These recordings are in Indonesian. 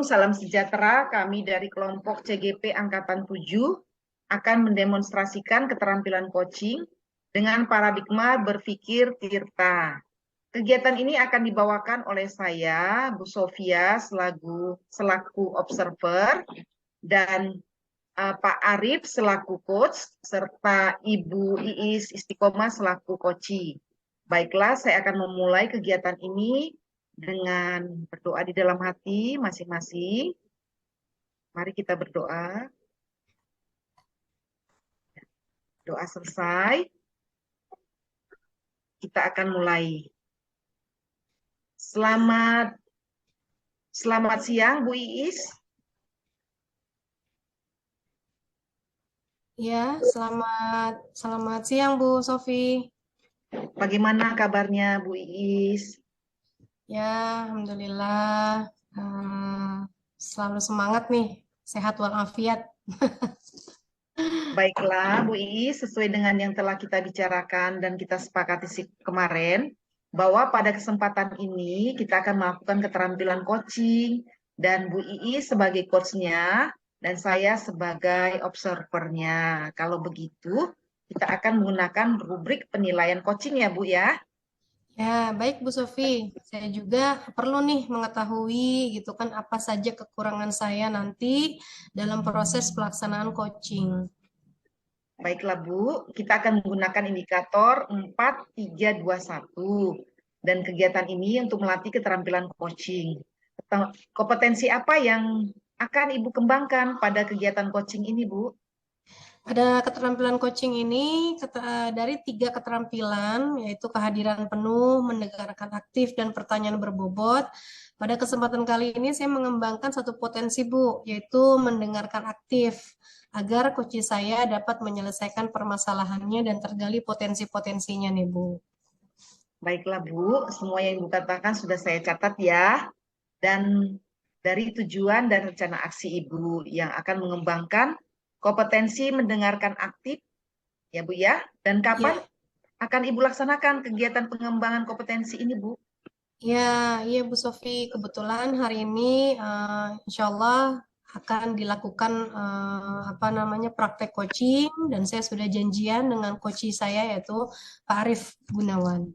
salam sejahtera. Kami dari kelompok CGP Angkatan 7 akan mendemonstrasikan keterampilan coaching dengan paradigma berpikir Tirta. Kegiatan ini akan dibawakan oleh saya, Bu Sofia, selaku observer, dan Pak Arif selaku coach, serta Ibu Iis Istiqomah selaku coaching. Baiklah, saya akan memulai kegiatan ini dengan berdoa di dalam hati masing-masing. Mari kita berdoa. Doa selesai, kita akan mulai. Selamat siang, Bu Iis. Ya, selamat siang Bu Sofi. Bagaimana kabarnya, Bu Iis? Ya, alhamdulillah. Selalu semangat nih, sehat walafiat. Baiklah, Bu Iis, sesuai dengan yang telah kita bicarakan dan kita sepakati kemarin, bahwa pada kesempatan ini kita akan melakukan keterampilan coaching, dan Bu Iis sebagai coachnya, dan saya sebagai observernya. Kalau begitu, kita akan menggunakan rubrik penilaian coaching ya, Bu ya. Ya, baik Bu Sofi. Saya juga perlu nih mengetahui gitu kan apa saja kekurangan saya nanti dalam proses pelaksanaan coaching. Baiklah Bu, kita akan menggunakan indikator 4, 3, 2, 1. Dan kegiatan ini untuk melatih keterampilan coaching. Kompetensi apa yang akan Ibu kembangkan pada kegiatan coaching ini, Bu? Ada keterampilan coaching ini dari 3 keterampilan, yaitu kehadiran penuh, mendengarkan aktif, dan pertanyaan berbobot. Pada kesempatan kali ini saya mengembangkan satu potensi, Bu, yaitu mendengarkan aktif, agar coach saya dapat menyelesaikan permasalahannya dan tergali potensi-potensinya nih, Bu. Baiklah Bu, semua yang Ibu katakan sudah saya catat ya. Dan dari tujuan dan rencana aksi Ibu yang akan mengembangkan kompetensi mendengarkan aktif, ya Bu ya. Dan kapan Ya, akan Ibu laksanakan kegiatan pengembangan kompetensi ini, Bu? iya Bu Sofi, kebetulan hari ini insya Allah akan dilakukan apa namanya praktek coaching dan saya sudah janjian dengan coach saya yaitu Pak Arif Gunawan.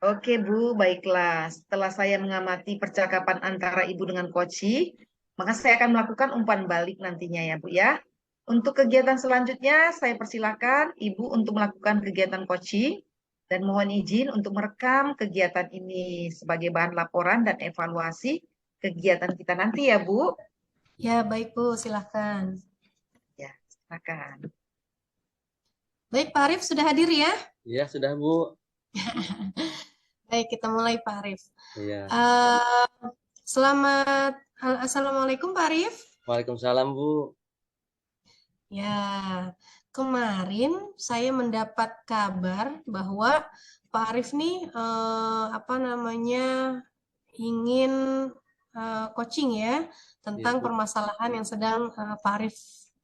Oke Bu, baiklah. Setelah saya mengamati percakapan antara Ibu dengan Koci, maka saya akan melakukan umpan balik nantinya ya Bu ya. Untuk kegiatan selanjutnya, saya persilakan Ibu untuk melakukan kegiatan Koci dan mohon izin untuk merekam kegiatan ini sebagai bahan laporan dan evaluasi kegiatan kita nanti ya Bu. Ya baik Bu, silahkan. Ya, silakan. Baik Pak Arif sudah hadir ya? Iya, sudah, Bu. Baik kita mulai Pak Arif. Iya. Eh, Assalamualaikum Pak Arif. Waalaikumsalam, Bu. Ya, kemarin saya mendapat kabar bahwa Pak Arif nih apa namanya ingin coaching ya Iya, tentang Bu. permasalahan yang sedang Pak Arif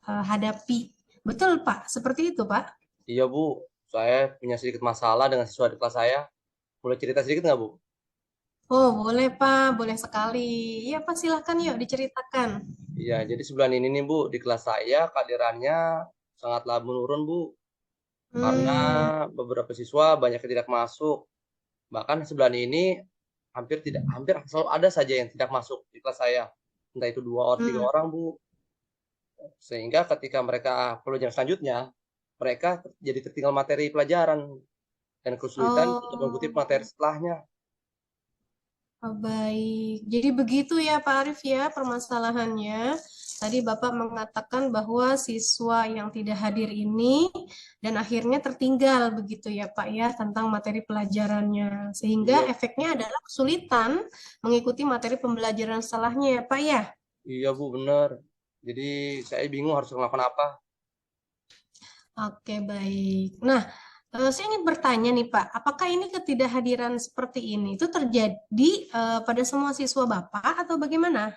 hadapi. Betul Pak, seperti itu Pak? Iya, Bu. Saya punya sedikit masalah dengan siswa di kelas saya. Boleh cerita sedikit nggak, Bu? Oh boleh Pak, boleh sekali. Iya Pak silahkan yuk diceritakan. Iya, jadi sebulan ini nih, Bu, di kelas saya kehadirannya sangatlah menurun, Bu. Karena Hmm, beberapa siswa banyak yang tidak masuk. Bahkan sebulan ini hampir selalu ada saja yang tidak masuk di kelas saya. Entah itu 2 orang, 3 hmm. orang, Bu. Sehingga ketika mereka pelajaran selanjutnya, mereka jadi tertinggal materi pelajaran dan kesulitan untuk mengikuti Oh, materi setelahnya. oh, baik. Jadi begitu ya Pak Arif ya permasalahannya. Tadi Bapak mengatakan bahwa siswa yang tidak hadir ini dan akhirnya tertinggal begitu ya Pak ya tentang materi pelajarannya. Sehingga Iya, efeknya adalah kesulitan mengikuti materi pembelajaran setelahnya ya Pak ya. iya, Bu, benar. Jadi saya bingung harus melakukan apa. Oke, baik. Nah, saya ingin bertanya nih Pak, apakah ini ketidakhadiran seperti ini itu terjadi pada semua siswa Bapak atau bagaimana?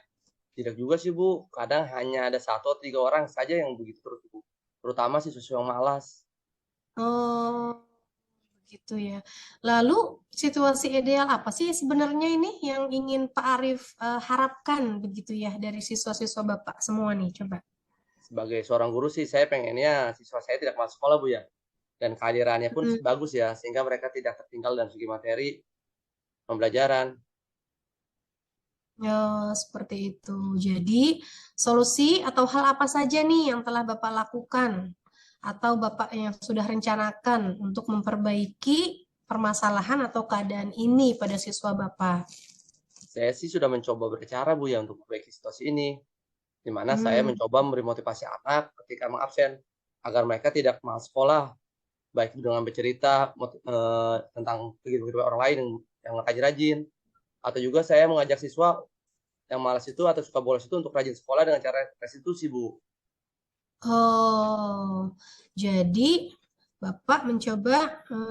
Tidak juga sih, Bu. Kadang hanya ada 1 atau 3 orang saja yang begitu terus, Bu. Terutama sih siswa yang malas. Oh, gitu ya. Lalu situasi ideal apa sih sebenarnya ini yang ingin Pak Arief harapkan begitu ya dari siswa-siswa Bapak semua nih, coba. Sebagai seorang guru sih saya pengennya siswa saya tidak masuk sekolah Bu ya. Dan kehadirannya pun Hmm, bagus ya, sehingga mereka tidak tertinggal dalam segi materi pembelajaran. ya, seperti itu. Jadi, solusi atau hal apa saja nih yang telah Bapak lakukan atau Bapak yang sudah rencanakan untuk memperbaiki permasalahan atau keadaan ini pada siswa Bapak? Saya sih sudah mencoba berbicara Bu ya untuk memperbaiki situasi ini, di mana saya Hmm. mencoba memberi motivasi anak ketika mengabsen agar mereka tidak malas sekolah, baik dengan bercerita tentang kegiatan orang lain yang rajin-rajin, atau juga saya mengajak siswa yang malas itu atau suka bolos itu untuk rajin sekolah dengan cara restitusi Bu. Oh, jadi Bapak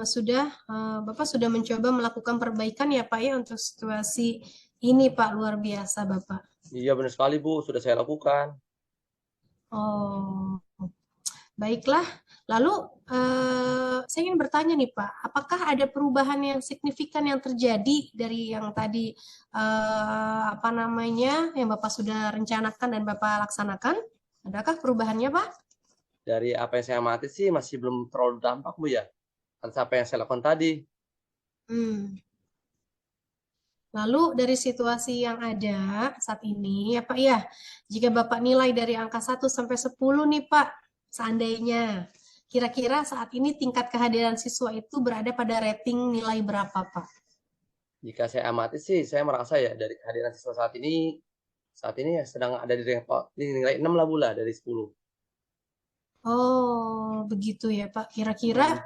sudah mencoba melakukan perbaikan ya Pak ya untuk situasi ini Pak, luar biasa Bapak. Iya benar sekali Bu, sudah saya lakukan. Oh, baiklah. Lalu saya ingin bertanya nih Pak, apakah ada perubahan yang signifikan yang terjadi dari yang tadi apa namanya yang Bapak sudah rencanakan dan Bapak laksanakan? Adakah perubahannya Pak? Dari apa yang saya amati sih masih belum terlalu dampak Bu ya, atas apa yang saya lakukan tadi. Hmm. Lalu dari situasi yang ada saat ini ya Pak ya, jika Bapak nilai dari angka 1 sampai 10 nih Pak, seandainya kira-kira saat ini tingkat kehadiran siswa itu berada pada rating nilai berapa Pak? Jika saya amati sih, saya merasa ya dari kehadiran siswa saat ini ya sedang ada di nilai 6 lah Bu lah dari 10. Oh, begitu ya Pak. Kira-kira Hmm.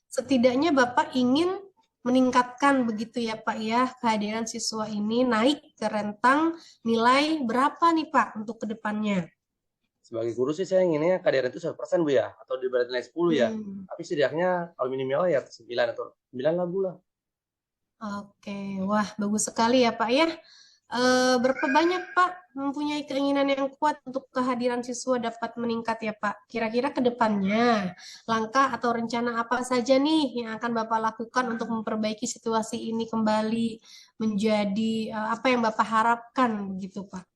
setidaknya Bapak ingin meningkatkan begitu ya Pak ya, kehadiran siswa ini naik ke rentang nilai berapa nih Pak untuk kedepannya? Sebagai guru sih saya inginnya kehadiran itu 100% Bu ya, atau di bawah nilai 10 ya. Hmm. Tapi setidaknya kalau minimal ya 9 atau 9 lah Bu lah. Oke, wah bagus sekali ya Pak ya. Berapa banyak Pak mempunyai keinginan yang kuat untuk kehadiran siswa dapat meningkat ya Pak? Kira-kira ke depannya langkah atau rencana apa saja nih yang akan Bapak lakukan untuk memperbaiki situasi ini kembali menjadi apa yang Bapak harapkan begitu Pak?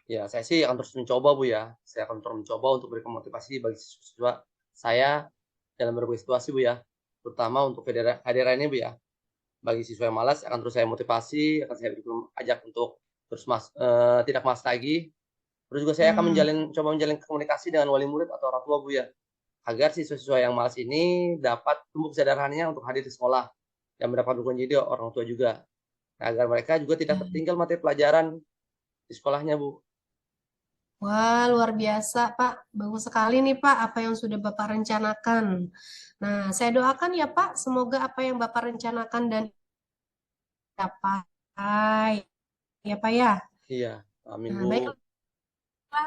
Ya, saya sih akan terus mencoba Bu ya. Saya akan terus mencoba untuk berikan motivasi bagi siswa saya dalam berbagai situasi Bu ya. Terutama untuk kehadiran ini Bu ya. Bagi siswa yang malas akan terus saya motivasi, akan saya ajak untuk terus tidak malas lagi. Terus juga saya akan Hmm. coba menjalin komunikasi dengan wali murid atau orang tua Bu ya, agar siswa-siswa yang malas ini dapat tumbuh kesadarannya untuk hadir di sekolah dan mendapat dukungan jadi orang tua juga. Nah, agar mereka juga tidak tertinggal materi pelajaran di sekolahnya Bu. Wah, luar biasa, Pak. Bagus sekali nih, Pak, apa yang sudah Bapak rencanakan. Nah, saya doakan ya, Pak, semoga apa yang Bapak rencanakan dan dapat, ya, Pak ya. Iya, amin Nah, Bu. baiklah,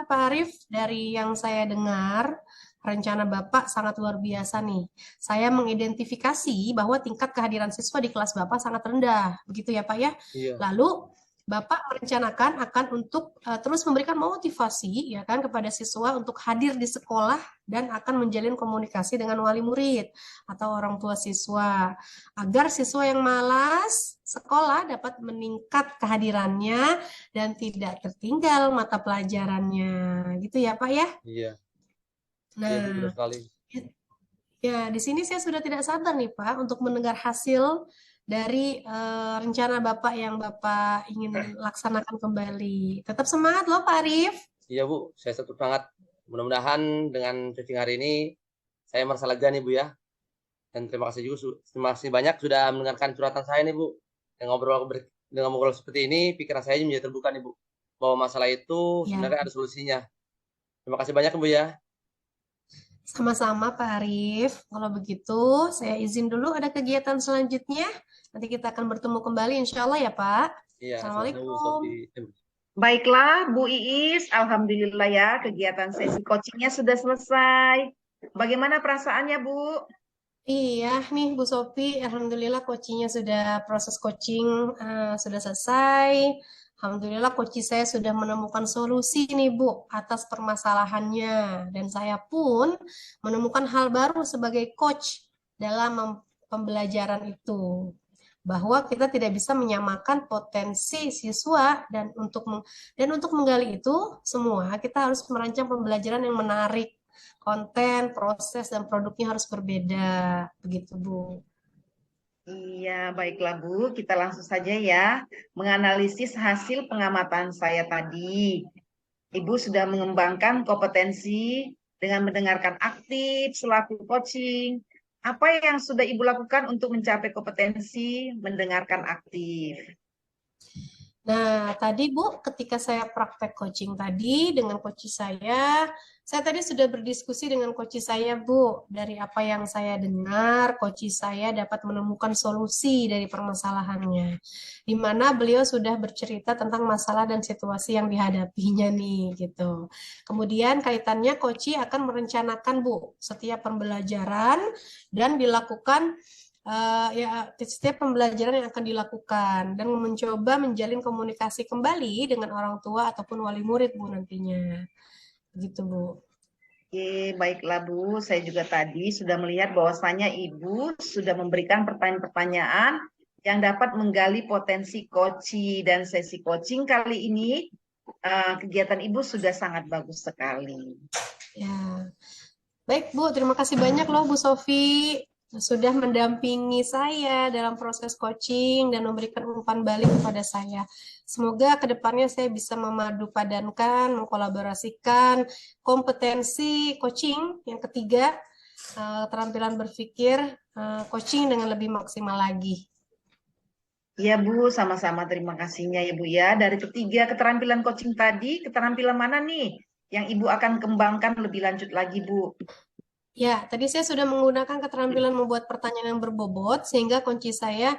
Pak Arief, dari yang saya dengar, rencana Bapak sangat luar biasa nih. Saya mengidentifikasi bahwa tingkat kehadiran siswa di kelas Bapak sangat rendah. Begitu ya, Pak ya. Iya, Lalu Bapak merencanakan akan untuk terus memberikan motivasi ya kan kepada siswa untuk hadir di sekolah dan akan menjalin komunikasi dengan wali murid atau orang tua siswa agar siswa yang malas sekolah dapat meningkat kehadirannya dan tidak tertinggal mata pelajarannya. Gitu ya, Pak ya. iya, iya Bu, benar Nah, sekali. ya, di sini saya sudah tidak sabar nih, Pak, untuk mendengar hasil dari rencana Bapak yang Bapak ingin laksanakan kembali. Tetap semangat loh, Pak Arief. Iya Bu, saya satu semangat. Mudah-mudahan dengan coaching hari ini saya merasa lega nih Bu ya. Dan terima kasih banyak sudah mendengarkan curhatan saya nih Bu. Dengan ngobrol seperti ini, pikiran saya menjadi terbuka nih Bu. Bahwa masalah itu Ya, sebenarnya ada solusinya. Terima kasih banyak Bu ya. sama-sama Pak Arief. Kalau begitu, saya izin dulu ada kegiatan selanjutnya. Nanti kita akan bertemu kembali, insya Allah ya, Pak. Iya, sama-sama Bu Assalamualaikum. Sofi. Baiklah, Bu Iis, alhamdulillah ya kegiatan sesi coachingnya sudah selesai. Bagaimana perasaannya, Bu? Iya nih Bu Sofi, Alhamdulillah coachingnya sudah proses coaching sudah selesai. Alhamdulillah coach saya sudah menemukan solusi nih Bu atas permasalahannya dan saya pun menemukan hal baru sebagai coach dalam pembelajaran itu. Bahwa kita tidak bisa menyamakan potensi siswa dan untuk menggali itu semua kita harus merancang pembelajaran yang menarik, konten, proses dan produknya harus berbeda, begitu Bu. Iya, baiklah Bu. Kita langsung saja ya menganalisis hasil pengamatan saya tadi. Ibu sudah mengembangkan kompetensi dengan mendengarkan aktif selaku coaching. Apa yang sudah Ibu lakukan untuk mencapai kompetensi mendengarkan aktif? Nah, tadi Bu, ketika saya praktek coaching tadi dengan coach saya tadi sudah berdiskusi dengan coach saya, Bu. Dari apa yang saya dengar, coach saya dapat menemukan solusi dari permasalahannya. Di mana beliau sudah bercerita tentang masalah dan situasi yang dihadapinya nih, gitu. Kemudian kaitannya coach akan merencanakan, Bu, setiap pembelajaran dan dilakukan ya setiap pembelajaran yang akan dilakukan dan mencoba menjalin komunikasi kembali dengan orang tua ataupun wali murid Bu nantinya. Begitu Bu. Oke, baiklah Bu. Saya juga tadi sudah melihat bahwasanya Ibu sudah memberikan pertanyaan-pertanyaan yang dapat menggali potensi coaching dan sesi coaching kali ini. Kegiatan Ibu sudah sangat bagus sekali. Ya. Baik Bu, terima kasih banyak loh Bu Sofi sudah mendampingi saya dalam proses coaching dan memberikan umpan balik kepada saya. Semoga kedepannya saya bisa memadupadankan, mengkolaborasikan kompetensi coaching yang ketiga, keterampilan berpikir, coaching dengan lebih maksimal lagi. Iya Bu, sama-sama terima kasihnya ya Bu ya. Dari ketiga keterampilan coaching tadi, keterampilan mana nih yang Ibu akan kembangkan lebih lanjut lagi Bu? Ya, tadi saya sudah menggunakan keterampilan membuat pertanyaan yang berbobot sehingga kunci saya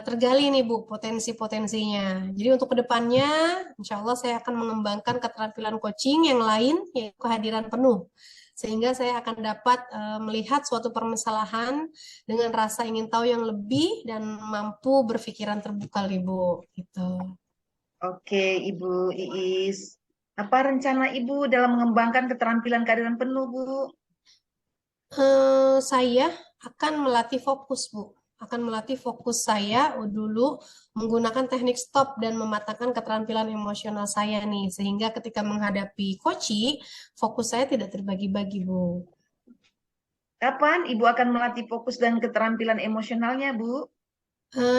tergali nih Bu potensi-potensinya. Jadi untuk kedepannya, insya Allah saya akan mengembangkan keterampilan coaching yang lain yaitu kehadiran penuh. Sehingga saya akan dapat melihat suatu permasalahan dengan rasa ingin tahu yang lebih dan mampu berpikiran terbuka nih Bu. Gitu. Oke Ibu Iis, apa rencana Ibu dalam mengembangkan keterampilan kehadiran penuh Bu? Saya akan melatih fokus, Bu. Akan melatih fokus saya dulu menggunakan teknik stop dan mematangkan keterampilan emosional saya nih. Sehingga ketika menghadapi coaching, fokus saya tidak terbagi-bagi, Bu. Kapan Ibu akan melatih fokus dan keterampilan emosionalnya Bu?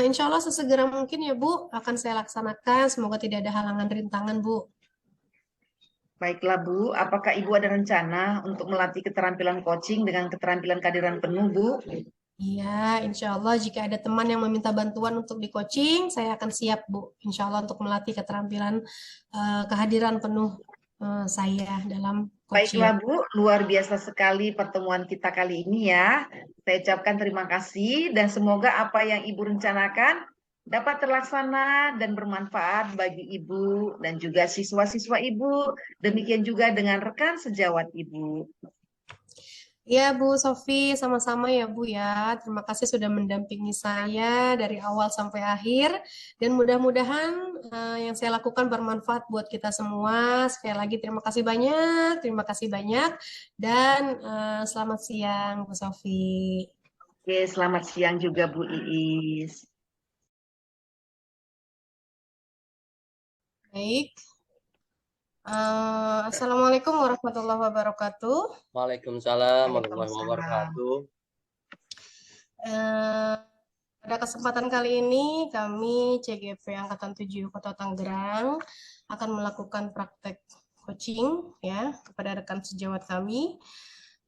Insya Allah sesegera mungkin ya, Bu. Akan saya laksanakan. Semoga tidak ada halangan rintangan, Bu. Baiklah Bu, apakah Ibu ada rencana untuk melatih keterampilan coaching dengan keterampilan kehadiran penuh Bu? Iya, insya Allah jika ada teman yang meminta bantuan untuk di coaching, saya akan siap, Bu. Insya Allah untuk melatih keterampilan kehadiran penuh saya dalam coaching. Baiklah Bu, luar biasa sekali pertemuan kita kali ini ya. Saya ucapkan terima kasih dan semoga apa yang Ibu rencanakan dapat terlaksana dan bermanfaat bagi Ibu dan juga siswa-siswa Ibu. Demikian juga dengan rekan sejawat Ibu. Ya Bu Sofi, sama-sama ya Bu ya. Terima kasih sudah mendampingi saya dari awal sampai akhir. Dan mudah-mudahan yang saya lakukan bermanfaat buat kita semua. Sekali lagi terima kasih banyak, terima kasih banyak. Dan selamat siang Bu Sofi. Oke, selamat siang juga Bu Iis. Baik. Assalamualaikum warahmatullahi wabarakatuh. Waalaikumsalam warahmatullahi wabarakatuh. Pada kesempatan kali ini kami CGP Angkatan 7 Kota Tangerang akan melakukan praktek coaching ya kepada rekan sejawat kami.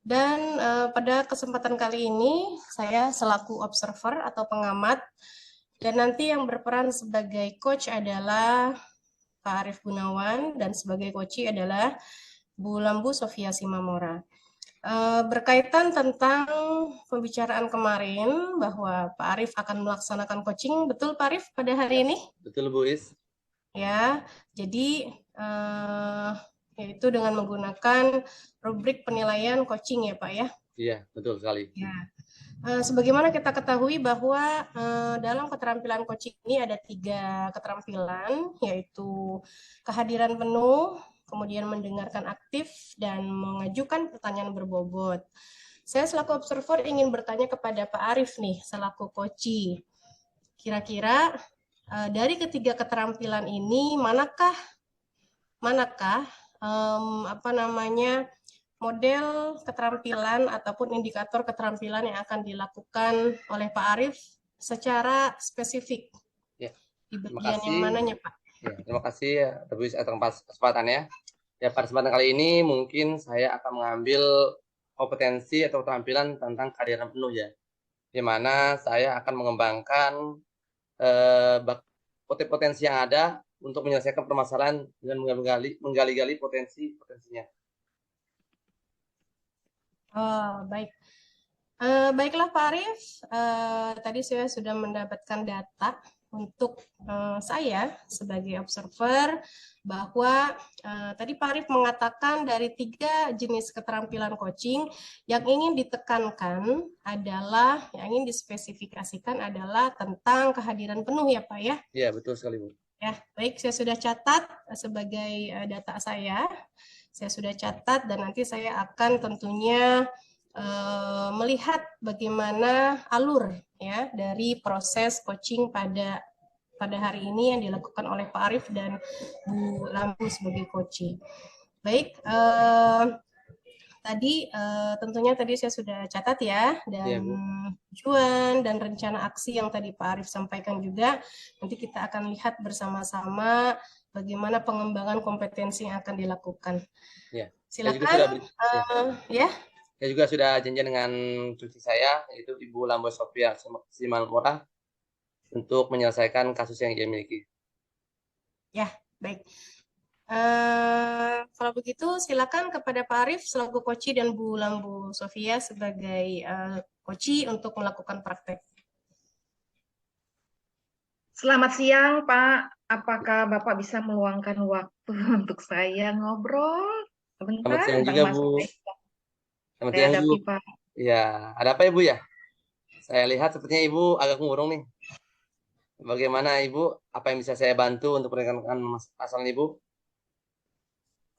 Dan pada kesempatan kali ini saya selaku observer atau pengamat dan nanti yang berperan sebagai coach adalah Pak Arief Gunawan dan sebagai coach adalah Bu Lambu Sofia Simamora. Berkaitan tentang pembicaraan kemarin bahwa Pak Arief akan melaksanakan coaching, betul Pak Arief pada hari ini? Betul Bu Is. Ya, jadi yaitu dengan menggunakan rubrik penilaian coaching ya Pak ya? Iya, betul sekali. Ya. Sebagaimana kita ketahui bahwa dalam keterampilan coaching ini ada 3 keterampilan, yaitu kehadiran penuh, kemudian mendengarkan aktif, dan mengajukan pertanyaan berbobot. Saya selaku observer ingin bertanya kepada Pak Arief nih, selaku koci. Kira-kira dari ketiga keterampilan ini manakah model keterampilan ataupun indikator keterampilan yang akan dilakukan oleh Pak Arief secara spesifik? Ya, Di terima bagian yang kasih. mananya, Pak? Ya, terima kasih atas kesempatannya. Ya, pada kesempatan kali ini mungkin saya akan mengambil kompetensi atau keterampilan tentang kehadiran penuh ya, di mana saya akan mengembangkan potensi yang ada untuk menyelesaikan permasalahan dengan menggali-gali potensinya. Oh, baik. Baiklah Pak Arief, tadi saya sudah mendapatkan data untuk saya sebagai observer bahwa tadi Pak Arief mengatakan dari 3 jenis keterampilan coaching yang ingin ditekankan adalah, yang ingin dispesifikasikan adalah tentang kehadiran penuh ya Pak ya? Iya, betul sekali Bu. Ya, baik, saya sudah catat sebagai data saya. Saya sudah catat dan nanti saya akan tentunya melihat bagaimana alur ya dari proses coaching pada hari ini yang dilakukan oleh Pak Arief dan Bu Lampu sebagai coaching. Baik, tentunya tadi saya sudah catat ya, dan tujuan dan rencana aksi yang tadi Pak Arief sampaikan juga. Nanti kita akan lihat bersama-sama bagaimana pengembangan kompetensi yang akan dilakukan. Ya. Silakan. Ya. Saya juga sudah janjian dengan cuci saya, yaitu Ibu Lambo Sofia Simalmora, untuk menyelesaikan kasus yang ia miliki. Ya, baik. Kalau begitu, silakan kepada Pak Arief selaku koci dan Bu Lambu Sofia sebagai koci untuk melakukan praktek. Selamat siang, Pak. Apakah Bapak bisa meluangkan waktu untuk saya ngobrol sebentar? Selamat siang juga, Bu. Selamat siang, Bu. Pak. Ya, ada apa ya, Bu ya? Saya lihat sepertinya Ibu agak murung nih. Bagaimana Ibu? Apa yang bisa saya bantu untuk meringankan masalah Ibu?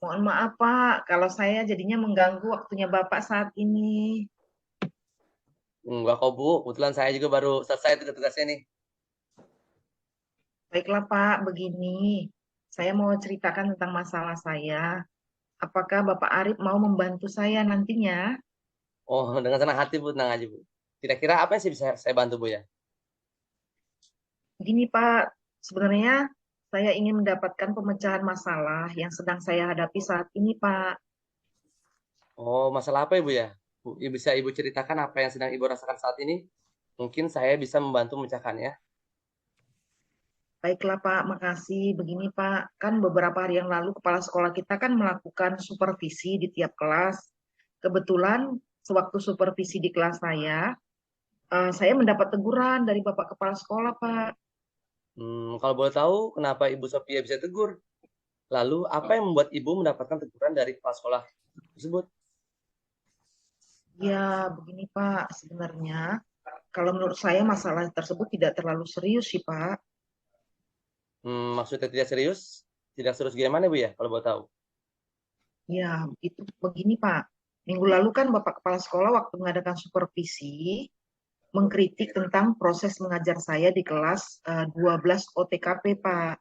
Mohon maaf, Pak, kalau saya jadinya mengganggu waktunya Bapak saat ini. Enggak kok, Bu. Kebetulan saya juga baru selesai tugas-tugasnya nih. Baiklah, Pak, begini. Saya mau ceritakan tentang masalah saya. Apakah Bapak Arief mau membantu saya nantinya? Oh, dengan senang hati, Bu. Tenang aja, Bu. Kira-kira apa sih bisa saya bantu, Bu ya? Begini, Pak. Sebenarnya saya ingin mendapatkan pemecahan masalah yang sedang saya hadapi saat ini, Pak. Oh, masalah apa Ibu ya? Bisa Ibu ceritakan apa yang sedang Ibu rasakan saat ini? Mungkin saya bisa membantu memecahkannya. Baiklah Pak, makasih. Begini Pak, kan beberapa hari yang lalu kepala sekolah kita kan melakukan supervisi di tiap kelas. Kebetulan sewaktu supervisi di kelas saya mendapat teguran dari Bapak Kepala Sekolah Pak. Kalau boleh tahu, kenapa Ibu Sophia bisa tegur? Lalu, apa yang membuat Ibu mendapatkan teguran dari kepala sekolah tersebut? Ya, begini Pak, sebenarnya kalau menurut saya masalah tersebut tidak terlalu serius sih Pak. Maksudnya tidak serius? Tidak serius gimana Bu ya, kalau boleh tahu? Ya, itu begini Pak. Minggu lalu kan Bapak Kepala Sekolah waktu mengadakan supervisi, mengkritik tentang proses mengajar saya di kelas 12 OTKP, Pak.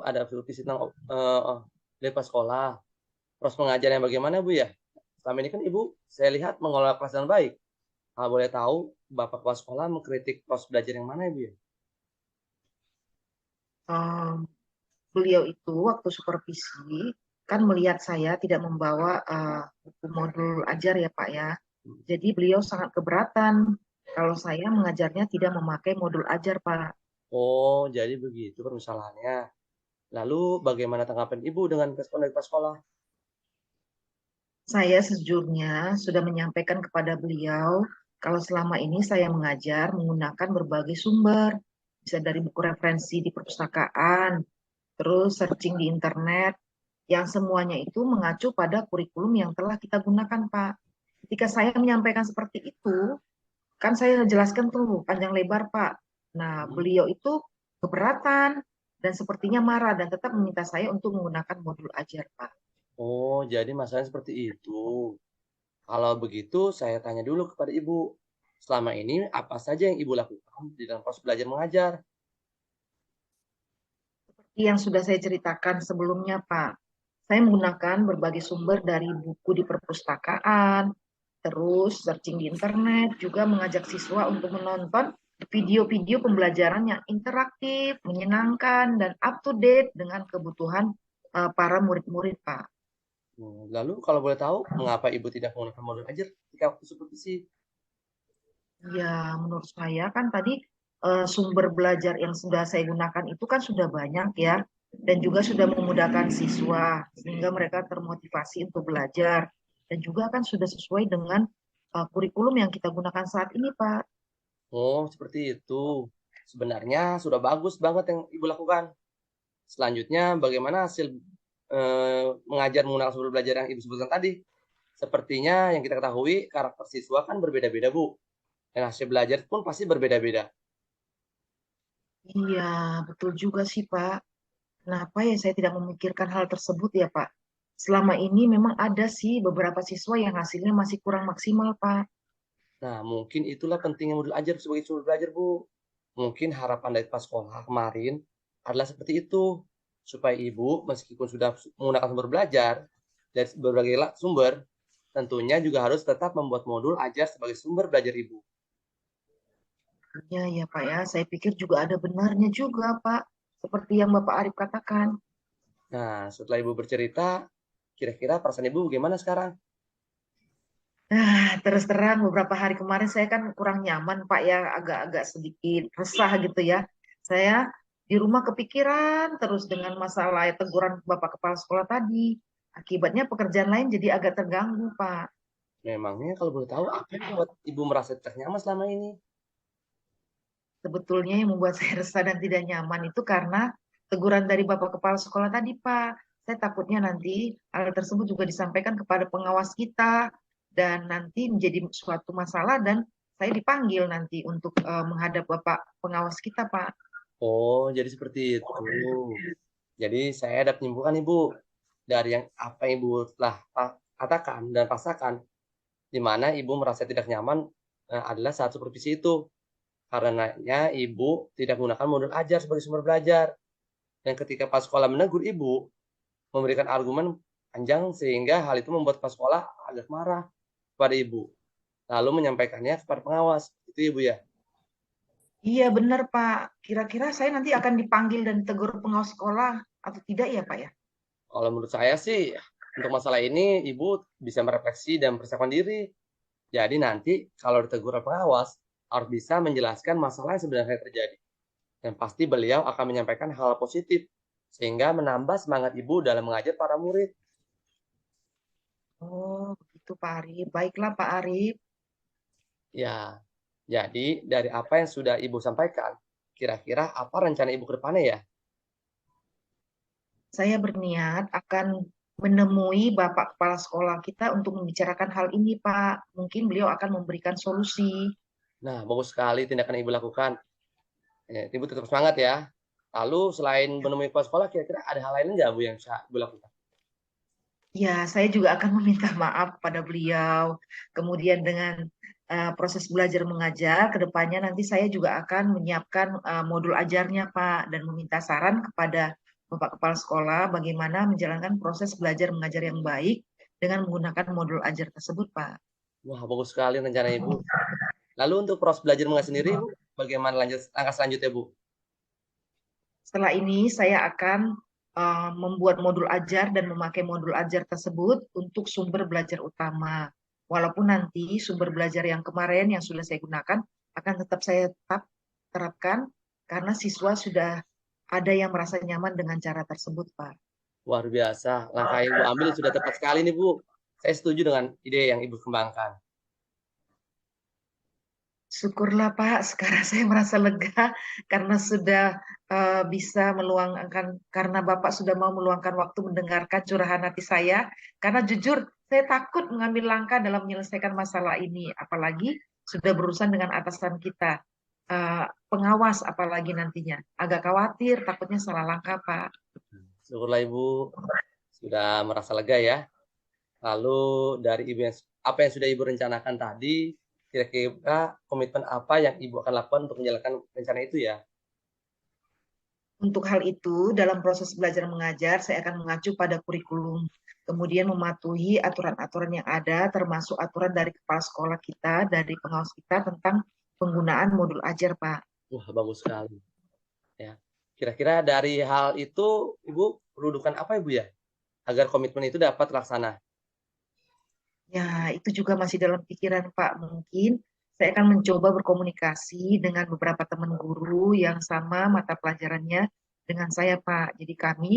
Ada supervisi tentang dari kepala sekolah. Proses pengajaran yang bagaimana Bu ya? Selama ini kan Ibu, saya lihat mengelola kelas dengan baik. Kalau boleh tahu, Bapak Kepala Sekolah mengkritik proses belajar yang mana Ibu ya? Beliau itu waktu supervisi kan melihat saya tidak membawa buku modul ajar ya Pak ya. Jadi beliau sangat keberatan kalau saya mengajarnya tidak memakai modul ajar Pak. Oh, jadi begitu permasalahannya. Lalu bagaimana tanggapan Ibu dengan respon dari kepala sekolah? Saya sejujurnya sudah menyampaikan kepada beliau kalau selama ini saya mengajar menggunakan berbagai sumber, bisa dari buku referensi di perpustakaan, terus searching di internet, yang semuanya itu mengacu pada kurikulum yang telah kita gunakan, Pak. Ketika saya menyampaikan seperti itu, kan saya jelaskan tuh panjang lebar, Pak. Nah, beliau itu keberatan dan sepertinya marah dan tetap meminta saya untuk menggunakan modul ajar, Pak. Oh, jadi masalahnya seperti itu. Kalau begitu, saya tanya dulu kepada Ibu. Selama ini, apa saja yang Ibu lakukan di dalam proses belajar mengajar? Yang sudah saya ceritakan sebelumnya, Pak. Saya menggunakan berbagai sumber dari buku di perpustakaan, terus searching di internet, juga mengajak siswa untuk menonton video-video pembelajaran yang interaktif, menyenangkan, dan up to date dengan kebutuhan para murid-murid, Pak. Lalu, kalau boleh tahu, mengapa Ibu tidak menggunakan modul ajar ketika waktu supervisi? Ya, menurut saya kan tadi sumber belajar yang sudah saya gunakan itu kan sudah banyak ya, dan juga sudah memudahkan siswa sehingga mereka termotivasi untuk belajar, dan juga kan sudah sesuai dengan kurikulum yang kita gunakan saat ini, Pak. Oh, seperti itu. Sebenarnya sudah bagus banget yang Ibu lakukan. Selanjutnya, bagaimana hasil mengajar menggunakan sumber belajar yang Ibu sebutkan tadi? Sepertinya yang kita ketahui, karakter siswa kan berbeda-beda, Bu. Dan hasil belajar pun pasti berbeda-beda. Iya, betul juga sih, Pak. Kenapa ya saya tidak memikirkan hal tersebut ya, Pak? Selama ini memang ada sih beberapa siswa yang hasilnya masih kurang maksimal, Pak. Nah, mungkin itulah pentingnya modul ajar sebagai sumber belajar, Bu. Mungkin harapan dari pas sekolah kemarin adalah seperti itu. Supaya Ibu, meskipun sudah menggunakan sumber belajar dari berbagai sumber, tentunya juga harus tetap membuat modul ajar sebagai sumber belajar Ibu. Iya, ya, Pak ya. Saya pikir juga ada benarnya juga, Pak. Seperti yang Bapak Arif katakan. Nah, setelah Ibu bercerita, kira-kira perasaan Ibu bagaimana sekarang? Terus terang beberapa hari kemarin saya kan kurang nyaman, Pak ya, agak-agak sedikit resah gitu ya. Saya di rumah kepikiran terus dengan masalah teguran Bapak Kepala Sekolah tadi. Akibatnya pekerjaan lain jadi agak terganggu, Pak. Memangnya kalau boleh tahu, apa yang membuat Ibu merasa tidak nyaman selama ini? Sebetulnya yang membuat saya resah dan tidak nyaman itu karena teguran dari Bapak Kepala Sekolah tadi, Pak. Saya takutnya nanti hal tersebut juga disampaikan kepada pengawas kita dan nanti menjadi suatu masalah dan saya dipanggil nanti untuk menghadap Bapak pengawas kita, Pak. Oh, jadi seperti itu. Jadi saya ada penyimpulkan Ibu dari yang apa yang Ibu telah katakan dan rasakan, di mana Ibu merasa tidak nyaman adalah saat supervisi itu. Karenanya Ibu tidak menggunakan modul ajar sebagai sumber belajar. Dan ketika pas sekolah menegur Ibu, memberikan argumen panjang sehingga hal itu membuat pas sekolah agak marah kepada Ibu. Lalu menyampaikannya kepada pengawas. Itu Ibu ya. Iya benar, Pak. Kira-kira saya nanti akan dipanggil dan ditegur pengawas sekolah atau tidak ya, Pak ya? Kalau menurut saya sih, untuk masalah ini Ibu bisa merefleksi dan persiapkan diri. Jadi nanti kalau ditegur oleh pengawas, harus bisa menjelaskan masalah yang sebenarnya terjadi. Dan pasti beliau akan menyampaikan hal positif, sehingga menambah semangat Ibu dalam mengajar para murid. Oh, begitu Pak Arif. Baiklah Pak Arif. Ya, jadi dari apa yang sudah Ibu sampaikan, kira-kira apa rencana Ibu ke depannya ya? Saya berniat akan menemui Bapak Kepala Sekolah kita untuk membicarakan hal ini, Pak. Mungkin beliau akan memberikan solusi. Nah, bagus sekali tindakan Ibu lakukan. Ya, Ibu tetap semangat ya. Lalu selain menemui kepala sekolah, kira-kira ada hal lain nggak Bu yang bisa Ibu lakukan? Ya, saya juga akan meminta maaf pada beliau. Kemudian dengan proses belajar mengajar, ke depannya nanti saya juga akan menyiapkan modul ajarnya, Pak, dan meminta saran kepada Bapak Kepala Sekolah bagaimana menjalankan proses belajar mengajar yang baik dengan menggunakan modul ajar tersebut, Pak. Wah, bagus sekali rencana Ibu. Lalu untuk proses belajar mengajar sendiri, Bu, bagaimana langkah selanjutnya, Bu? Setelah ini saya akan membuat modul ajar dan memakai modul ajar tersebut untuk sumber belajar utama. Walaupun nanti sumber belajar yang kemarin yang sudah saya gunakan akan tetap saya terapkan karena siswa sudah ada yang merasa nyaman dengan cara tersebut, Pak. Luar biasa. Langkah yang Ibu ambil sudah tepat sekali nih, Bu. Saya setuju dengan ide yang Ibu kembangkan. Syukurlah Pak, sekarang saya merasa lega karena sudah bisa meluangkan, karena Bapak sudah mau meluangkan waktu mendengarkan curahan hati saya. Karena jujur, saya takut mengambil langkah dalam menyelesaikan masalah ini, apalagi sudah berurusan dengan atasan kita, pengawas apalagi nantinya. Agak khawatir, takutnya salah langkah Pak. Syukurlah Ibu sudah merasa lega ya. Lalu dari Ibu yang apa yang sudah Ibu rencanakan tadi, kira-kira komitmen apa yang Ibu akan lakukan untuk menjalankan rencana itu ya? Untuk hal itu, dalam proses belajar mengajar, saya akan mengacu pada kurikulum, kemudian mematuhi aturan-aturan yang ada, termasuk aturan dari kepala sekolah kita, dari pengawas kita tentang penggunaan modul ajar, Pak. Wah, bagus sekali. Ya. Kira-kira dari hal itu, Ibu perlu dukungan apa Ibu ya? Agar komitmen itu dapat terlaksana. Ya, itu juga masih dalam pikiran, Pak. Mungkin saya akan mencoba berkomunikasi dengan beberapa teman guru yang sama mata pelajarannya dengan saya, Pak. Jadi kami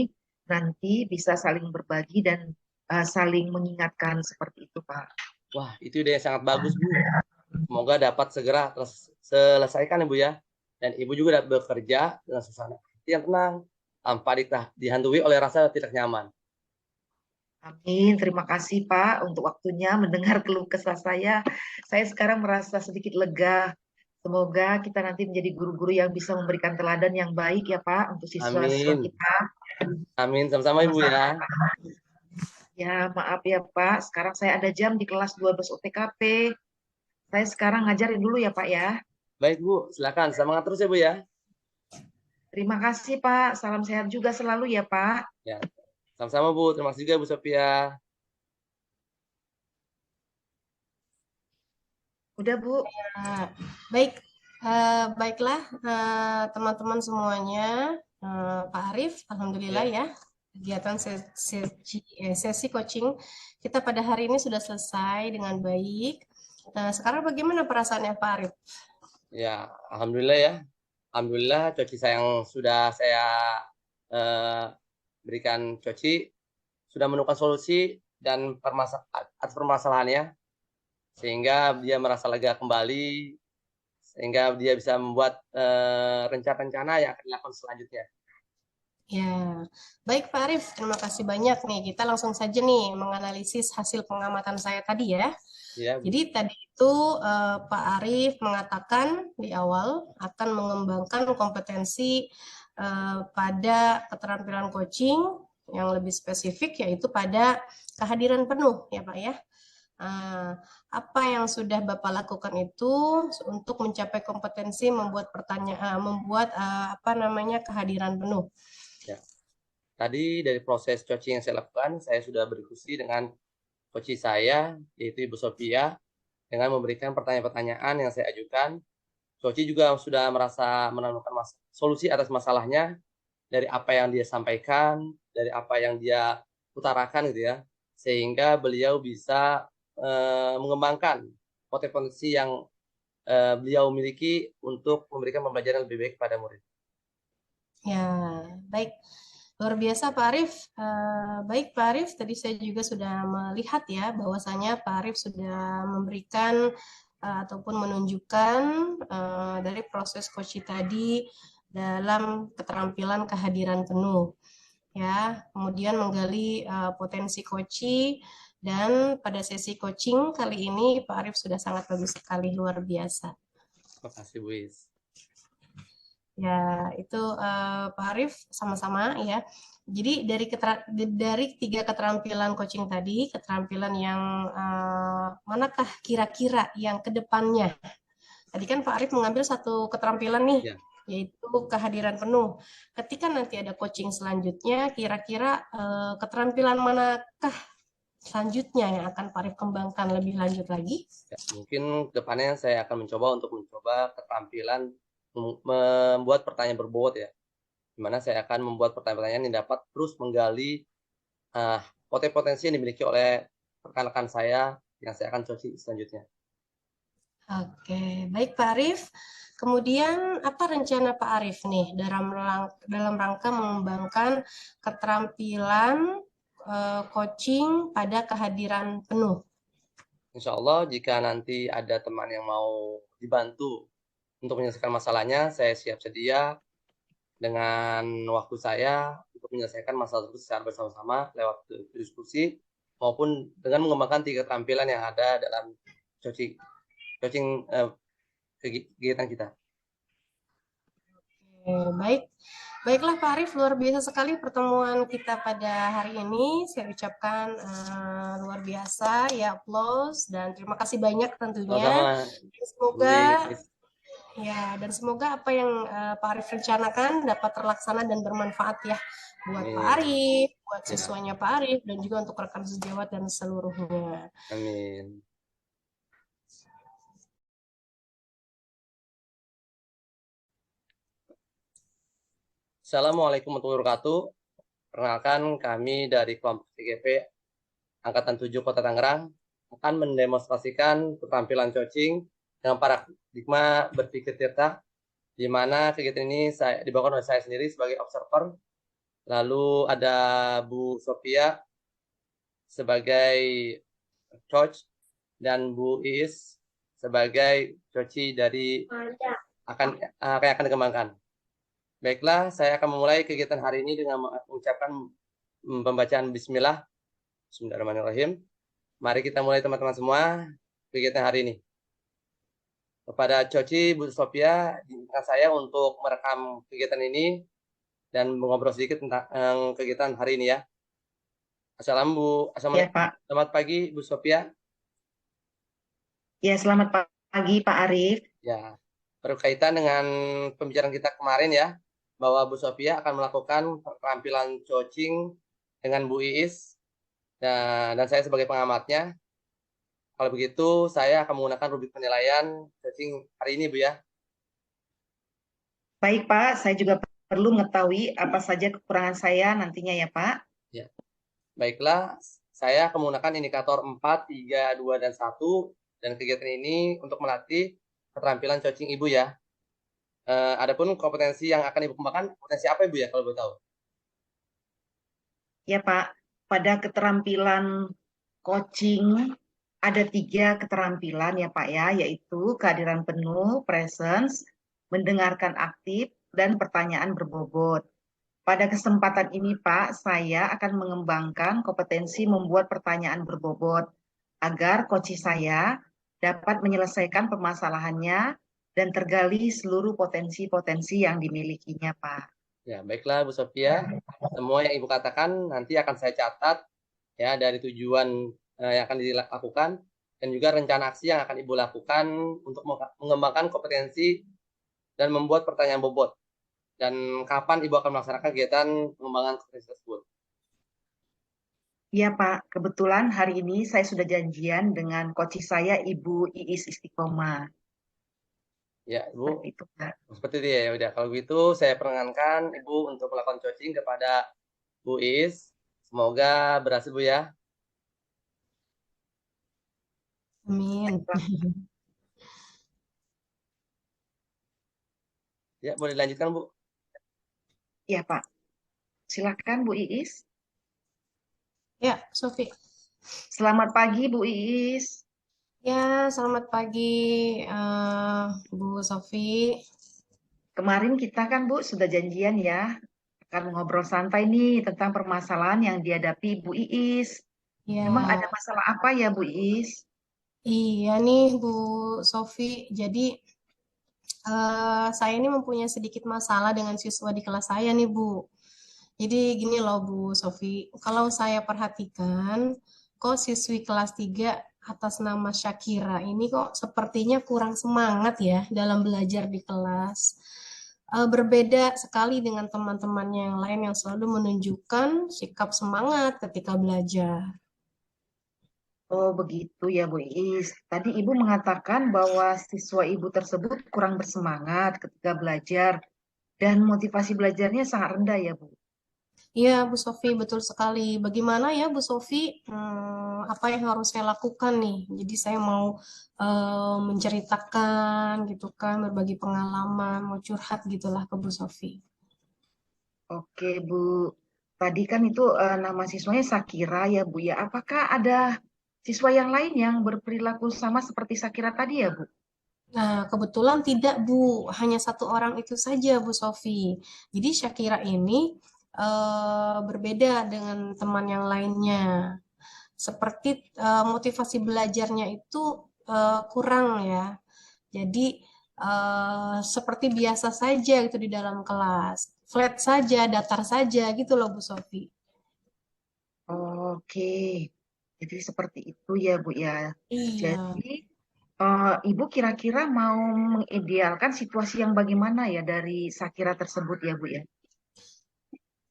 nanti bisa saling berbagi dan saling mengingatkan seperti itu, Pak. Wah, itu ide yang sangat bagus, Bu. Semoga dapat segera selesaikan Ibu ya. Dan Ibu juga dapat bekerja dengan suasana hati yang tenang, tanpa dihantui oleh rasa tidak nyaman. Amin. Terima kasih, Pak, untuk waktunya mendengar keluh kesah saya. Saya sekarang merasa sedikit lega. Semoga kita nanti menjadi guru-guru yang bisa memberikan teladan yang baik ya, Pak, untuk siswa-siswa Amin. kita. Amin. Sama-sama Ibu ya. Ya, maaf ya, Pak. Sekarang saya ada jam di kelas 12 UTKP. Saya sekarang ngajarin dulu ya, Pak ya. Baik Bu, silakan. Semangat terus ya Bu ya. Terima kasih, Pak. Salam sehat juga selalu ya, Pak. Ya, sama-sama Bu. Terima kasih juga Bu Sophia. Udah, Bu. Baik, baiklah teman-teman semuanya, Pak Arief, alhamdulillah ya kegiatan sesi coaching kita pada hari ini sudah selesai dengan baik. Nah, sekarang bagaimana perasaannya Pak Arief? Ya, alhamdulillah ya. Alhamdulillah coci yang sudah saya berikan coci sudah menemukan solusi dan atas permasalahannya, sehingga dia merasa lega kembali, sehingga dia bisa membuat rencana-rencana yang akan dilakukan selanjutnya. Ya, baik Pak Arief, terima kasih banyak nih. Kita langsung saja nih menganalisis hasil pengamatan saya tadi ya. Ya, Bu. Jadi tadi itu Pak Arief mengatakan di awal akan mengembangkan kompetensi pada keterampilan coaching yang lebih spesifik yaitu pada kehadiran penuh ya Pak ya. Apa yang sudah Bapak lakukan itu untuk mencapai kompetensi membuat kehadiran penuh. Ya. Tadi dari proses coaching yang saya lakukan, saya sudah berdiskusi dengan coach saya, yaitu Ibu Sophia, dengan memberikan pertanyaan-pertanyaan yang saya ajukan. Coach juga sudah merasa menemukan solusi atas masalahnya dari apa yang dia sampaikan, dari apa yang dia utarakan gitu ya, sehingga beliau bisa mengembangkan potensi yang beliau miliki untuk memberikan pembelajaran yang lebih baik kepada murid. Ya, baik. Luar biasa Pak Arief. Baik Pak Arief, tadi saya juga sudah melihat ya bahwasanya Pak Arief sudah memberikan ataupun menunjukkan dari proses coaching tadi dalam keterampilan kehadiran penuh. Ya, kemudian menggali potensi coaching dan pada sesi coaching kali ini Pak Arief sudah sangat bagus sekali, luar biasa. Terima kasih Bu Is. Ya, itu Pak Arief sama-sama ya. Jadi dari 3 keterampilan coaching tadi, keterampilan yang manakah kira-kira yang kedepannya? Tadi kan Pak Arief mengambil satu keterampilan nih, yaitu kehadiran penuh. Ketika nanti ada coaching selanjutnya, kira-kira keterampilan manakah selanjutnya yang akan Pak Arief kembangkan lebih lanjut lagi? Ya, mungkin kedepannya saya akan mencoba keterampilan membuat pertanyaan berbobot ya, dimana saya akan membuat pertanyaan-pertanyaan yang dapat terus menggali potensi yang dimiliki oleh rekan-rekan saya yang saya akan coaching selanjutnya. Oke, baik Pak Arief. Kemudian apa rencana Pak Arief nih dalam rangka mengembangkan keterampilan coaching pada kehadiran penuh? Insya Allah jika nanti ada teman yang mau dibantu untuk menyelesaikan masalahnya, saya siap sedia dengan waktu saya untuk menyelesaikan masalah tersebut secara bersama-sama lewat diskusi maupun dengan mengembangkan 3 keterampilan yang ada dalam coaching kegiatan kita. Oke, baik. Baiklah Pak Arief, luar biasa sekali pertemuan kita pada hari ini. Saya ucapkan luar biasa, ya applause, dan terima kasih banyak tentunya. Sama-sama, Semoga Liz. ya, dan semoga apa yang Pak Arief rencanakan dapat terlaksana dan bermanfaat ya buat Pak Amin. Arief, buat Ya, siswanya Pak Arief, dan juga untuk rekan sejawat dan seluruhnya. amin. Assalamualaikum warahmatullahi wabarakatuh. Perkenalkan, kami dari kelompok CGP Angkatan 7 Kota Tangerang akan mendemonstrasikan keterampilan coaching dengan paradigma berpikir tirta, di mana kegiatan ini dibawakan oleh saya sendiri sebagai observer. Lalu ada Bu Sofia sebagai coach dan Bu Iis sebagai coach dari yang akan dikembangkan. Baiklah, saya akan memulai kegiatan hari ini dengan mengucapkan pembacaan Bismillah. Bismillahirrahmanirrahim. Mari kita mulai teman-teman semua kegiatan hari ini. Kepada Coci, Bu Sofia, diminta saya untuk merekam kegiatan ini dan mengobrol sedikit tentang kegiatan hari ini ya. Assalamualaikum. Ya, Pak. Selamat pagi, Bu Sofia. Ya, selamat pagi Pak Arief. Ya, berkaitan dengan pembicaraan kita kemarin ya, bahwa Bu Sofia akan melakukan keterampilan coaching dengan Bu Iis dan saya sebagai pengamatnya. Kalau begitu, saya akan menggunakan rubrik penilaian coaching hari ini, Bu ya. Baik Pak, saya juga perlu mengetahui apa saja kekurangan saya nantinya ya Pak. Ya. Baiklah, saya akan menggunakan indikator 4, 3, 2, dan 1. Dan kegiatan ini untuk melatih keterampilan coaching Ibu ya. Adapun kompetensi yang akan Ibu kembangkan, kompetensi apa Ibu ya kalau boleh tahu? Ya Pak, pada keterampilan coaching ada 3 keterampilan ya Pak ya, yaitu kehadiran penuh, presence, mendengarkan aktif, dan pertanyaan berbobot. Pada kesempatan ini Pak, saya akan mengembangkan kompetensi membuat pertanyaan berbobot agar coach saya dapat menyelesaikan permasalahannya dan tergali seluruh potensi-potensi yang dimilikinya Pak. Ya, baiklah Bu Sofia. Semua yang Ibu katakan nanti akan saya catat ya dari tujuan yang akan dilakukan dan juga rencana aksi yang akan Ibu lakukan untuk mengembangkan kompetensi dan membuat pertanyaan bobot. Dan kapan Ibu akan melaksanakan kegiatan pengembangan kompetensi tersebut? Ya Pak, kebetulan hari ini saya sudah janjian dengan coach saya Ibu Iis Istiqomah. Ya, Ibu. Seperti itu, Pak. Seperti itu ya. Udah, kalau gitu saya perkenankan Ibu untuk melakukan coaching kepada Bu Is. Semoga berhasil Bu ya. Amin. Ya, boleh dilanjutkan Bu. Ya Pak, silakan Bu Iis. Ya, Sofi. Selamat pagi Bu Iis. Ya, selamat pagi Bu Sofi. Kemarin kita kan Bu sudah janjian ya, akan ngobrol santai nih tentang permasalahan yang dihadapi Bu Iis. Ya. Memang ada masalah apa ya Bu Iis? Iya nih Bu Sofi, jadi saya ini mempunyai sedikit masalah dengan siswa di kelas saya nih Bu. Jadi gini loh Bu Sofi, kalau saya perhatikan kok siswi kelas 3 atas nama Syakira ini kok sepertinya kurang semangat ya dalam belajar di kelas. Berbeda sekali dengan teman-temannya yang lain yang selalu menunjukkan sikap semangat ketika belajar. Oh begitu ya Bu Iis. Tadi Ibu mengatakan bahwa siswa Ibu tersebut kurang bersemangat ketika belajar dan motivasi belajarnya sangat rendah ya Bu. Iya, Bu Sofi, betul sekali. Bagaimana ya, Bu Sofi? Apa yang harus saya lakukan nih? Jadi saya mau menceritakan gitu kan, berbagi pengalaman, mau curhat gitulah ke Bu Sofi. Oke Bu, tadi kan itu nama siswanya Sakira ya Bu ya. Apakah ada siswa yang lain yang berperilaku sama seperti Sakira tadi ya Bu? Nah, kebetulan tidak, Bu. Hanya satu orang itu saja, Bu Sofi. Jadi Syakira ini berbeda dengan teman yang lainnya. Seperti motivasi belajarnya itu kurang ya. Jadi seperti biasa saja itu di dalam kelas. flat saja, datar saja gitu loh Bu Sofi. Oke, jadi seperti itu ya Bu ya. Iya. Jadi Ibu kira-kira mau mengidealkan situasi yang bagaimana ya dari Shakira tersebut ya Bu ya?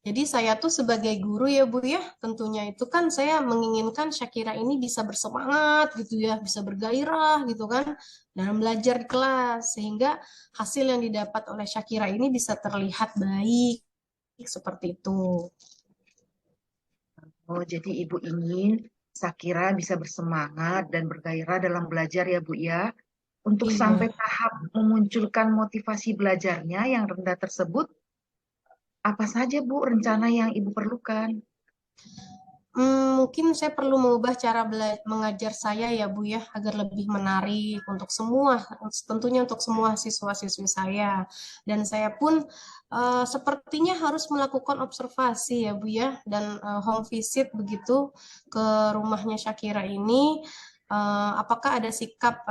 Jadi saya tuh sebagai guru ya Bu ya, tentunya itu kan saya menginginkan Syakira ini bisa bersemangat gitu ya, bisa bergairah gitu kan dalam belajar di kelas sehingga hasil yang didapat oleh Syakira ini bisa terlihat baik seperti itu. Oh, jadi Ibu ingin Shakira bisa bersemangat dan bergairah dalam belajar ya Bu ya. Untuk Iya. sampai tahap memunculkan motivasi belajarnya yang rendah tersebut, apa saja Bu rencana yang Ibu perlukan? Mungkin saya perlu mengubah cara mengajar saya ya Bu ya, agar lebih menarik untuk semua, tentunya untuk semua siswa-siswi saya. Dan saya pun sepertinya harus melakukan observasi ya Bu ya, dan home visit begitu ke rumahnya Syakira ini. Apakah ada sikap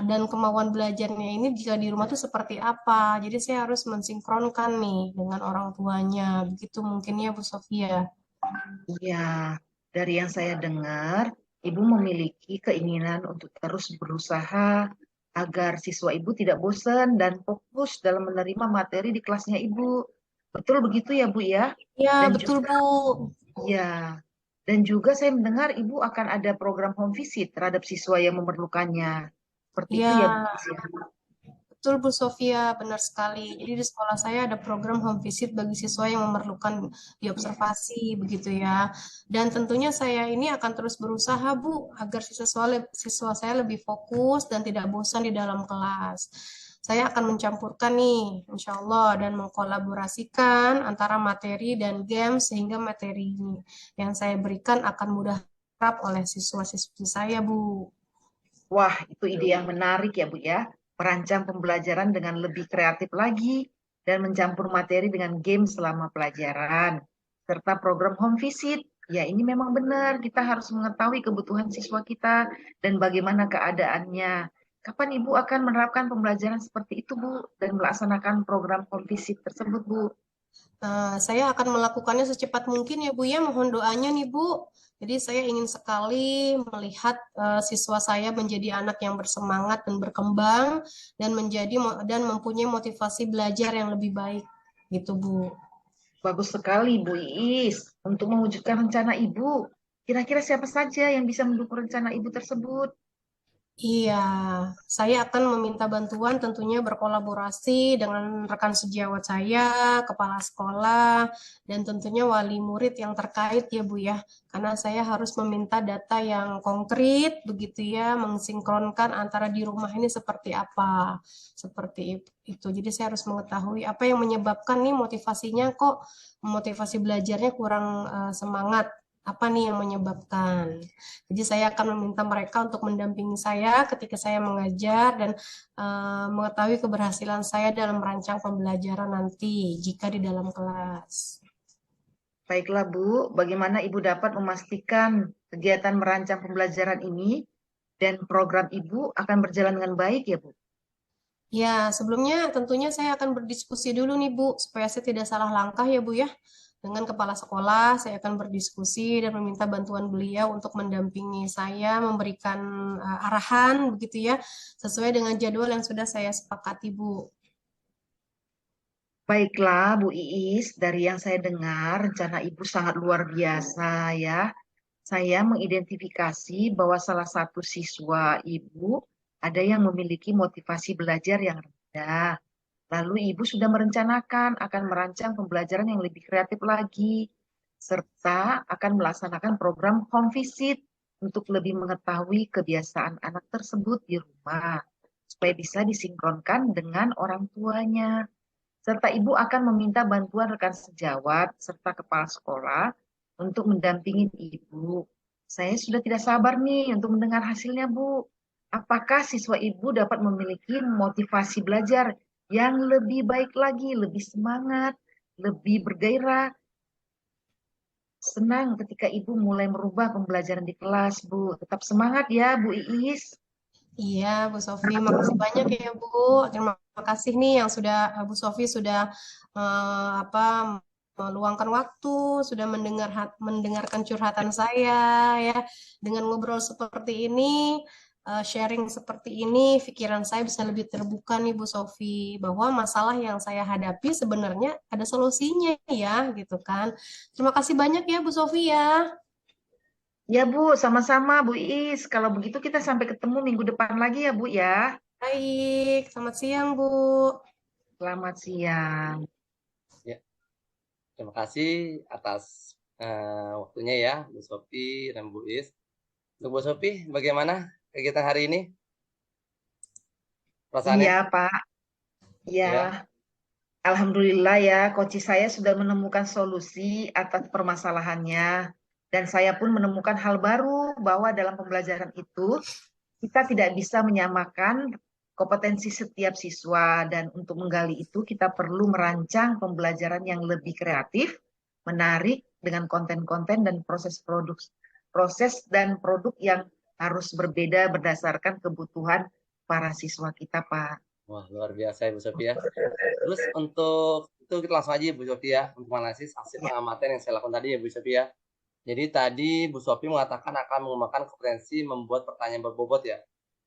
dan kemauan belajarnya ini jika di rumah tuh seperti apa? Jadi saya harus mensinkronkan nih dengan orang tuanya, begitu mungkin ya Bu Sofia. Ya, dari yang saya dengar, Ibu memiliki keinginan untuk terus berusaha agar siswa Ibu tidak bosan dan fokus dalam menerima materi di kelasnya Ibu. Betul begitu ya, Bu ya? Ya, Dan betul juga Bu. ya, dan juga saya mendengar Ibu akan ada program home visit terhadap siswa yang memerlukannya. Seperti itu ya, Bu. Ya, betul Bu Sofia, benar sekali. Jadi di sekolah saya ada program home visit bagi siswa yang memerlukan diobservasi begitu ya. Dan tentunya saya ini akan terus berusaha Bu agar siswa saya lebih fokus dan tidak bosan di dalam kelas. Saya akan mencampurkan nih, insya Allah, dan mengkolaborasikan antara materi dan game sehingga materi ini yang saya berikan akan mudah terap oleh siswa-siswi saya, Bu. Wah, itu ide yang menarik ya, Bu ya. Merancang pembelajaran dengan lebih kreatif lagi dan mencampur materi dengan game selama pelajaran. Serta program home visit. Ya, ini memang benar. Kita harus mengetahui kebutuhan siswa kita dan bagaimana keadaannya. Kapan Ibu akan menerapkan pembelajaran seperti itu, Bu, dan melaksanakan program home visit tersebut, Bu? Saya akan melakukannya secepat mungkin ya Bu ya, mohon doanya nih Bu. Jadi saya ingin sekali melihat siswa saya menjadi anak yang bersemangat dan berkembang dan dan mempunyai motivasi belajar yang lebih baik gitu Bu. Bagus sekali, Bu Iis. Untuk mewujudkan rencana Ibu, kira-kira siapa saja yang bisa mendukung rencana Ibu tersebut? Iya, saya akan meminta bantuan tentunya berkolaborasi dengan rekan sejawat saya, kepala sekolah, dan tentunya wali murid yang terkait ya Bu ya. Karena saya harus meminta data yang konkret begitu ya, mensinkronkan antara di rumah ini seperti apa. Seperti itu. Jadi saya harus mengetahui apa yang menyebabkan nih motivasinya kok motivasi belajarnya kurang semangat. Apa nih yang menyebabkan? Jadi saya akan meminta mereka untuk mendampingi saya ketika saya mengajar dan mengetahui keberhasilan saya dalam merancang pembelajaran nanti jika di dalam kelas. Baiklah Bu, bagaimana Ibu dapat memastikan kegiatan merancang pembelajaran ini dan program Ibu akan berjalan dengan baik ya Bu? Ya, sebelumnya tentunya saya akan berdiskusi dulu nih Bu, supaya saya tidak salah langkah ya Bu ya. Dengan kepala sekolah, saya akan berdiskusi dan meminta bantuan beliau untuk mendampingi saya, memberikan arahan begitu ya, sesuai dengan jadwal yang sudah saya sepakati Bu. Baiklah Bu Iis, dari yang saya dengar rencana Ibu sangat luar biasa ya. Saya mengidentifikasi bahwa salah satu siswa Ibu ada yang memiliki motivasi belajar yang rendah. Lalu Ibu sudah merencanakan akan merancang pembelajaran yang lebih kreatif lagi, serta akan melaksanakan program home visit untuk lebih mengetahui kebiasaan anak tersebut di rumah, supaya bisa disinkronkan dengan orang tuanya. Serta Ibu akan meminta bantuan rekan sejawat serta kepala sekolah untuk mendampingi Ibu. Saya sudah tidak sabar nih untuk mendengar hasilnya, Bu. Apakah siswa Ibu dapat memiliki motivasi belajar yang lebih baik lagi, lebih semangat, lebih bergairah, senang ketika Ibu mulai merubah pembelajaran di kelas, Bu. Tetap semangat ya, Bu Iis. Iya, Bu Sofri, makasih banyak ya Bu. Terima kasih nih yang sudah Bu Sofi sudah meluangkan waktu, sudah mendengarkan curhatan saya ya. Dengan ngobrol seperti ini, sharing seperti ini, pikiran saya bisa lebih terbuka nih Bu Sofi, bahwa masalah yang saya hadapi sebenarnya ada solusinya ya, gitu kan. Terima kasih banyak ya Bu Sofi ya. Ya Bu, sama-sama Bu Iis. Kalau begitu kita sampai ketemu minggu depan lagi ya Bu ya. Baik, selamat siang Bu. Selamat siang. Ya, terima kasih atas waktunya ya, Bu Sofi dan Bu Is. Untuk Bu Sofi, bagaimana kegiatan hari ini? Perasaannya? Iya Pak. Ya, Ya. Alhamdulillah ya, coach saya sudah menemukan solusi atas permasalahannya. Dan saya pun menemukan hal baru bahwa dalam pembelajaran itu kita tidak bisa menyamakan kompetensi setiap siswa, dan untuk menggali itu kita perlu merancang pembelajaran yang lebih kreatif, menarik dengan konten-konten dan proses dan produk yang harus berbeda berdasarkan kebutuhan para siswa kita, Pak. Wah, luar biasa ya Bu Sofi ya. Terus untuk itu kita langsung aja Bu Sofi ya, untuk analisis hasil pengamatan yang saya lakukan tadi ya Bu Sofi ya. Jadi tadi Bu Sofi mengatakan akan mengembangkan kompetensi membuat pertanyaan berbobot ya.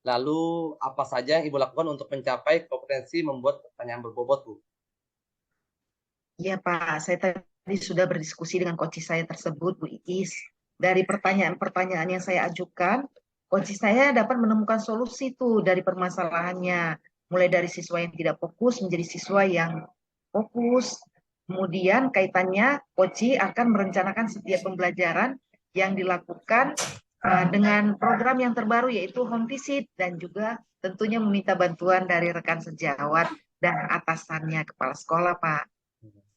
Lalu apa saja yang Ibu lakukan untuk mencapai kompetensi membuat pertanyaan berbobot, Bu? Ya Pak, saya tadi sudah berdiskusi dengan coach saya tersebut, Bu Iis. Dari pertanyaan-pertanyaan yang saya ajukan, coach saya dapat menemukan solusi tuh dari permasalahannya. Mulai dari siswa yang tidak fokus menjadi siswa yang fokus. Kemudian kaitannya, coach akan merencanakan setiap pembelajaran yang dilakukan dengan program yang terbaru yaitu home visit, dan juga tentunya meminta bantuan dari rekan sejawat dan atasannya kepala sekolah, Pak.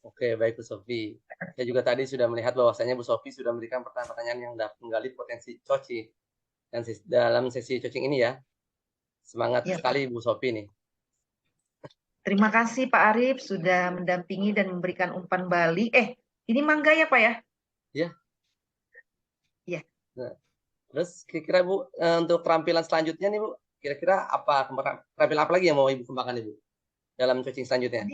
Oke, baik Bu Sofi. Saya juga tadi sudah melihat bahwasanya Bu Sofi sudah memberikan pertanyaan-pertanyaan yang dapat menggali potensi coaching. Dan dalam sesi coaching ini ya, semangat Ya, sekali Bu Sofi nih. terima kasih Pak Arif sudah mendampingi dan memberikan umpan balik. Ini mangga ya Pak ya? Ya. Ya. Nah, terus kira-kira Bu, untuk keterampilan selanjutnya nih Bu, kira-kira apa keterampilan apa lagi yang mau Ibu kembangkan Ibu dalam coaching selanjutnya?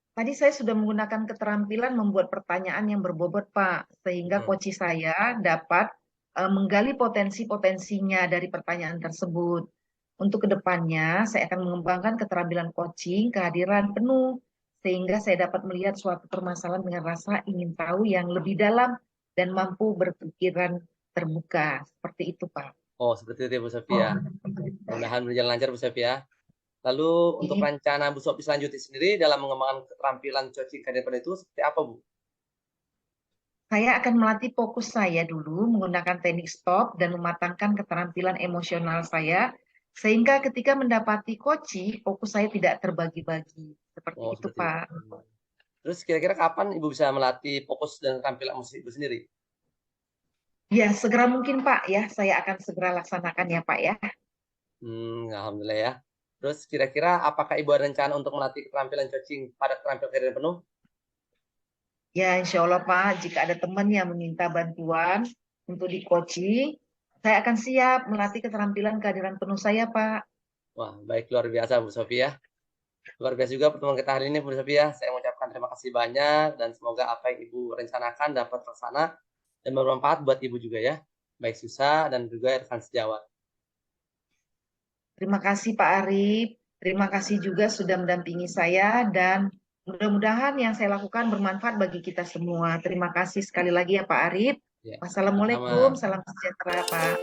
Tadi saya sudah menggunakan keterampilan membuat pertanyaan yang berbobot, Pak, sehingga coach saya dapat menggali potensi-potensinya dari pertanyaan tersebut. Untuk kedepannya, saya akan mengembangkan keterampilan coaching, kehadiran penuh, sehingga saya dapat melihat suatu permasalahan dengan rasa ingin tahu yang lebih dalam dan mampu berpikiran terbuka. Seperti itu, Pak. Oh, seperti itu ya Bu Sofi ya. Mudah-mudahan berjalan lancar Bu Sofi ya. Lalu untuk rencana Bu Sofi selanjutnya sendiri dalam mengembangkan keterampilan coaching kehadiran itu seperti apa Bu? Saya akan melatih fokus saya dulu menggunakan teknik stop dan mematangkan keterampilan emosional saya, sehingga ketika mendapati coaching, fokus saya tidak terbagi-bagi. Seperti itu, Pak. Terus kira-kira kapan Ibu bisa melatih fokus dan keterampilan emosi Ibu sendiri? Ya, segera mungkin Pak ya. Saya akan segera laksanakan ya Pak ya. Alhamdulillah ya. Terus kira-kira apakah Ibu ada rencana untuk melatih keterampilan coaching pada keterampilan kehadiran penuh? Ya, insya Allah Pak, jika ada teman yang meminta bantuan untuk di coaching, saya akan siap melatih keterampilan kehadiran penuh saya, Pak. Wah, baik, luar biasa Bu Sofi ya. Luar biasa juga pertemuan kita hari ini Bu Sofi ya. Saya mengucapkan terima kasih banyak dan semoga apa yang Ibu rencanakan dapat terlaksana dan bermanfaat buat Ibu juga ya. Baik Susa dan juga rekan sejawat. Terima kasih Pak Arif. Terima kasih juga sudah mendampingi saya, dan mudah-mudahan yang saya lakukan bermanfaat bagi kita semua. Terima kasih sekali lagi ya Pak Arif. Ya, Wassalamualaikum, salam sejahtera Pak.